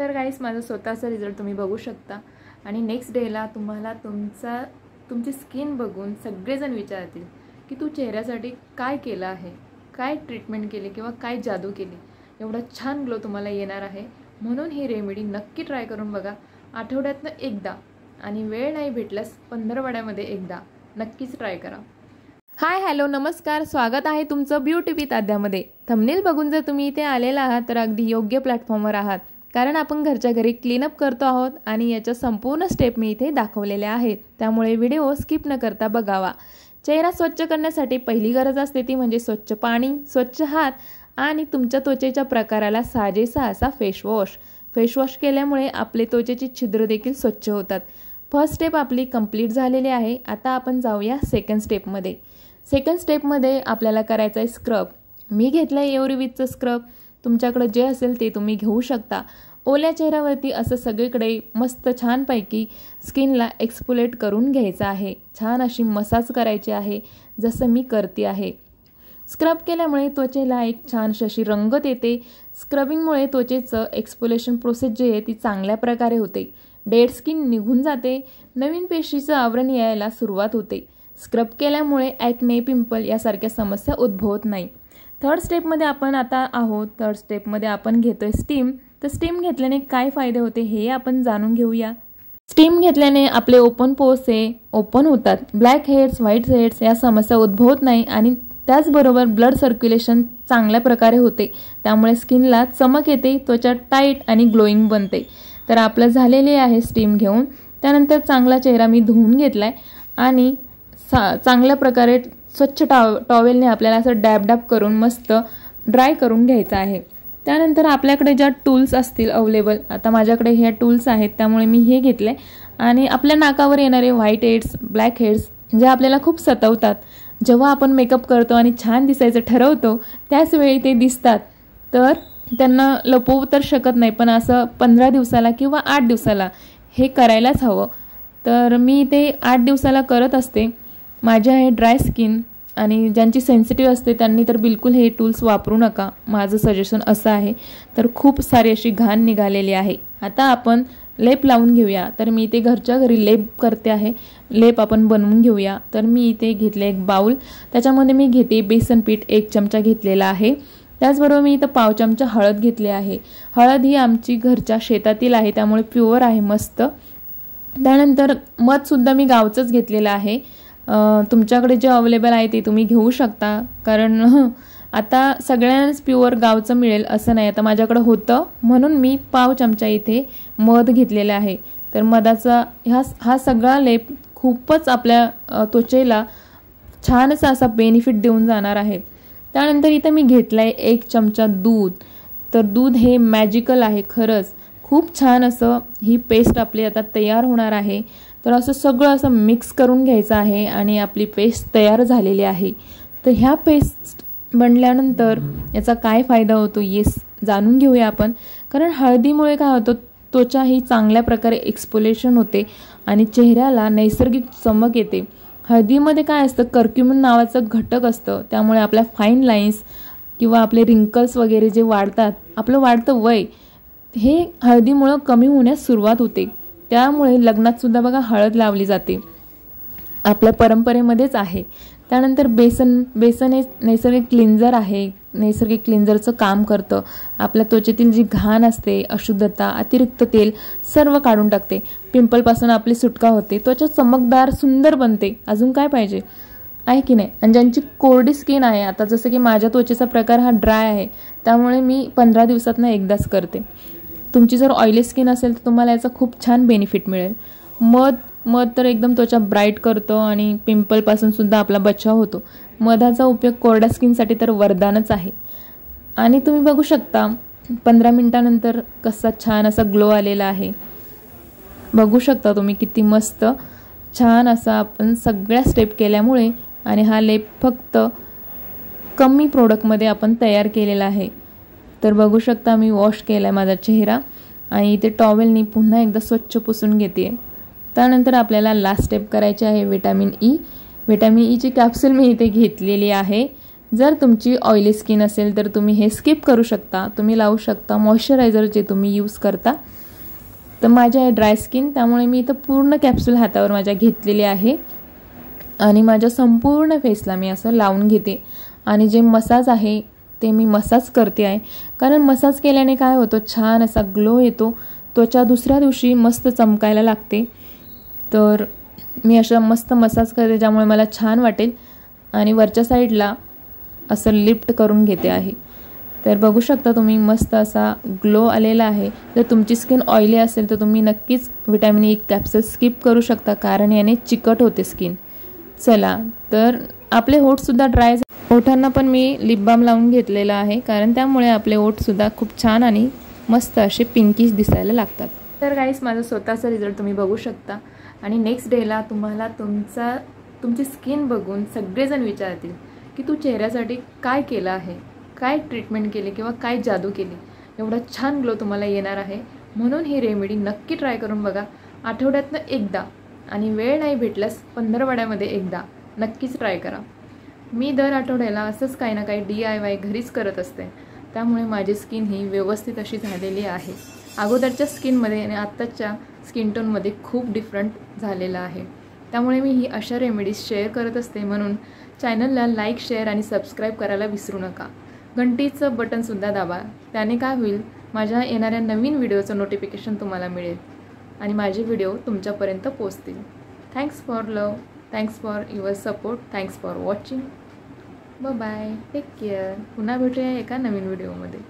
तर गाइस माझा स्वतःचा रिझल्ट तुम्ही बघू शकता आणि नेक्स्ट डेला तुम्हाला तुमची स्किन बघून सगळेजण विचारतील की तू चेहऱ्यासाठी काय केलं आहे, काय ट्रीटमेंट केली किंवा काय जादू केली. एवढा छान ग्लो तुम्हाला येणार आहे. म्हणून ही रेमेडी नक्की ट्राय करून बघा. आठवड्यातनं एकदा आणि वेळ नाही भेटल्यास 15 एकदा नक्कीच ट्राय करा. हाय हॅलो नमस्कार, स्वागत आहे तुमचं ब्युटी विथ आद्यामध्ये. थंबनेल बघून जर तुम्ही इथे आलेला आहात तर अगदी योग्य प्लॅटफॉर्मवर आहात, कारण आपण घरच्या घरी क्लीनअप करतो आहोत आणि याच्या संपूर्ण स्टेप मी इथे दाखवलेल्या आहेत. त्यामुळे व्हिडिओ स्किप न करता बघावा. चेहरा स्वच्छ करण्यासाठी पहिली गरज असते ती म्हणजे स्वच्छ पाणी, स्वच्छ हात आणि तुमच्या त्वचेच्या प्रकाराला साजेसा असा फेसवॉश. फेसवॉश केल्यामुळे आपले त्वचेची छिद्र देखील स्वच्छ होतात. फर्स्ट स्टेप आपली कंप्लीट झालेली आहे. आता आपण जाऊया सेकंड स्टेपमध्ये. सेकंड स्टेपमध्ये आपल्याला करायचं आहे स्क्रब. मी घेतलं आहे एव्हरीविथचं स्क्रब. तुमच्याकडे जे असेल ते तुम्ही घेऊ शकता. ओल्या चेहऱ्यावरती असं सगळीकडे मस्त छानपैकी स्किनला एक्सफोलिएट करून घ्यायचं आहे. छान अशी मसाज करायची आहे, जसं मी करते आहे. स्क्रब केल्यामुळे त्वचेला एक छानशी अशी रंगत येते. स्क्रबिंगमुळे त्वचेचं एक्सफोलिएशन प्रोसेस जी आहे ती चांगल्या प्रकारे होते. डेड स्किन निघून जाते. नवीन पेशीचं आवरण यायला सुरुवात होते. स्क्रब केल्यामुळे ॲक्ने, पिंपल यासारख्या समस्या उद्भवत नाही. थर्ड स्टेपमध्ये आपण आता आहोत. थर्ड स्टेपमध्ये आपण घेतोय स्टीम. तर स्टीम घेतल्याने काय फायदे होते हे आपण जाणून घेऊया. स्टीम घेतल्याने आपले ओपन पोर्स ओपन होतात. ब्लॅक हेड्स, व्हाईट हेड्स या समस्या उद्भवत नाही आणि त्याचबरोबर ब्लड सर्क्युलेशन चांगल्या प्रकारे होते. त्यामुळे स्किनला चमक येते, त्वचा टाईट आणि ग्लोईंग बनते. तर आपलं झालेले आहे स्टीम घेऊन. त्यानंतर चांगला चेहरा मी धुवून घेतलाय आणि चांगल्या प्रकारे स्वच्छ टॉवेलने आपल्याला असं डॅब करून मस्त ड्राय करून घ्यायचं आहे. त्यानंतर आपल्याकडे ज्या टूल्स असतील अवेलेबल, आता माझ्याकडे ह्या टूल्स आहेत त्यामुळे मी हे घेतले. आणि आपल्या नाकावर येणारे व्हाईट हेड्स, ब्लॅक हेड्स जे आपल्याला खूप सतावतात, जेव्हा आपण मेकअप करतो आणि छान दिसायचं ठरवतो त्याच वेळी ते दिसतात, तर त्यांना लपवू तर शकत नाही, पण असं 15 दिवसाला किंवा 8 दिवसाला हे करायलाच हवं. तर मी ते 8 दिवसाला करत असते. माझी आहे ड्राय स्किन आणि ज्यांची सेन्सिटिव्ह असते त्यांनी तर बिलकुल हे टूल्स वापरू नका. माझं सजेशन असं आहे. तर खूप सारी अशी घाण निघालेली आहे. आता आपण लेप लावून घेऊया. तर मी इथे घरच्या घरी लेप करते आहे. लेप आपण बनवून घेऊया. तर मी इथे घेतले एक बाउल. त्याच्यामध्ये मी घेते बेसन पीठ 1 चमचा घेतलेला आहे. त्याचबरोबर मी इथं 1/2 चमचा हळद घेतली आहे. हळद ही आमची घरच्या शेतातील आहे, त्यामुळे प्युअर आहे मस्त. त्यानंतर मधसुद्धा मी गावचंच घेतलेलं आहे. तुमच्याकडे जे अवेलेबल आहे ते तुम्ही घेऊ शकता, कारण आता सगळ्यांनाच प्युअर गावचं मिळेल असं नाही. आता माझ्याकडे होतं म्हणून मी 1/2 चमचा इथे मध घेतलेला आहे. तर मधाचा हा सगळा लेप खूपच आपल्या त्वचेला छानसा असा बेनिफिट देऊन जाणार आहे. त्यानंतर इथं मी घेतलं आहे 1 चमचा दूध. तर दूध हे मॅजिकल आहे खरंच. खूप छान असं ही पेस्ट आपली आता तयार होणार आहे. तर असं सगळं असं मिक्स करून घ्यायचं आहे आणि आपली पेस्ट तयार झालेली आहे. तर ह्या पेस्ट बनल्यानंतर याचा काय फायदा होतो हे जाणून घेऊया आपण. कारण हळदीमुळे काय होतं, त्वचा ही चांगल्या प्रकारे एक्सफोलिएशन होते आणि चेहऱ्याला नैसर्गिक चमक येते. हळदीमध्ये काय असतं, कर्क्युमिन नावाचं घटक असतं. त्यामुळे आपल्या फाईन लाईन्स किंवा आपले रिंकल्स वगैरे जे वाढतात, आपलं वाढतं वय हे हळदीमुळं कमी होण्यास सुरुवात होते. त्यामुळे लग्नात सुद्धा बघा हळद लावली जाते, आपल्या परंपरेमध्येच आहे. त्यानंतर बेसन हे नैसर्गिक क्लिन्झर आहे. नैसर्गिक क्लिन्झरचं काम करतं. आपल्या त्वचेतील जी घाण असते, अशुद्धता, अतिरिक्त तेल सर्व काढून टाकते. पिंपलपासून आपली सुटका होते. त्वचा चमकदार सुंदर बनते. अजून काय पाहिजे आहे की नाही. आणि ज्यांची कोरडी स्किन आहे, आता जसं की माझ्या त्वचेचा प्रकार हा ड्राय आहे, त्यामुळे मी 15 दिवसातनं एकदाच करते. तुमची जर ऑइली स्किन असेल तर तुम्हाला याचा खूप छान बेनिफिट मिळेल. मध तर एकदम त्वचा ब्राईट करतो आणि पिंपलपासून सुद्धा आपला बचाव होतो. मधाचा उपयोग कोरड्या स्किनसाठी तर वरदानच आहे. आणि तुम्ही बघू शकता 15 मिनिटानंतर कसा छान असा ग्लो आलेला आहे. बघू शकता तुम्ही किती मस्त छान असा आपण सगळ्या स्टेप केल्यामुळे. आणि हा लेप फक्त कमी प्रोडक्टमध्ये आपण तयार केलेला आहे. तर बघू शकता मी वॉश केला आहे माझा चेहरा आणि इथे टॉवेलनी पुन्हा एकदा स्वच्छ पुसून घेते. त्यानंतर आपल्याला लास्ट स्टेप करायची आहे विटॅमिन ई. विटॅमिन ईची कॅप्सूल मी इथे घेतलेली आहे. जर तुमची ऑइली स्किन असेल तर तुम्ही हे स्किप करू शकता, तुम्ही लावू शकता मॉइश्चरायझर जे तुम्ही यूज करता. तर माझ्या आहे ड्राय स्किन, त्यामुळे मी इथं पूर्ण कॅप्सूल हातावर माझ्या घेतलेली आहे आणि माझ्या संपूर्ण फेसला मी असं लावून घेते. आणि जे मसाज आहे ते मी मसाज करते आहे, कारण मसाज केल्याने काय होतं, छान असा ग्लो येतो, त्वचा दुसऱ्या दिवशी मस्त चमकायला लागते. तर मी अशा मस्त मसाज करते ज्यामुळे मला छान वाटेल. आणि वरच्या साईडला असं लिफ्ट करून घेते आहे. तर बघू शकता तुम्ही मस्त असा ग्लो आलेला आहे. जर तुमची स्किन ऑइली असेल तर तुम्ही नक्कीच व्हिटॅमिन ई कॅप्सूल स्किप करू शकता, कारण याने चिकट होते स्किन. चला, तर आपले होठसुद्धा ड्राय, ओठांना पण मी लिप बाम लावून घेतलेला आहे, कारण त्यामुळे आपले ओठसुद्धा खूप छान आणि मस्त असे पिंकिश दिसायला लागतात. तर गाईस, माझा स्वतःचा रिझल्ट तुम्ही बघू शकता. आणि नेक्स्ट डेला तुम्हाला तुमची स्किन बघून सगळेजण विचारतील की तू चेहऱ्यासाठी काय केलं आहे, काय ट्रीटमेंट केली किंवा काय जादू केली, एवढा छान ग्लो तुम्हाला येणार आहे. म्हणून ही रेमेडी नक्की ट्राय करून बघा, आठवड्यातनं एकदा, आणि वेळ नाही भेटल्यास 15 एकदा नक्कीच ट्राय करा. मी दर आठवड्याला असंच काही ना काही DIY घरीच करत असते, त्यामुळे माझी स्किन ही व्यवस्थित अशी झालेली आहे. अगोदरच्या स्किनमध्ये आणि आत्ताच्या स्किन टोनमध्ये खूप डिफरंट झालेला आहे. त्यामुळे मी ही अशा रेमेडीज शेअर करत असते. म्हणून चॅनलला लाईक, शेअर आणि सबस्क्राईब करायला विसरू नका. घंटीचं बटनसुद्धा दाबा, त्याने काय होईल, माझ्या येणाऱ्या नवीन व्हिडिओचं नोटिफिकेशन तुम्हाला मिळेल आणि माझे व्हिडिओ तुमच्यापर्यंत पोहोचतील. Thanks for love, thanks for your support, thanks for watching. Bye, take care. पुन्हा भेटूया एका नवीन व्हिडिओमध्ये.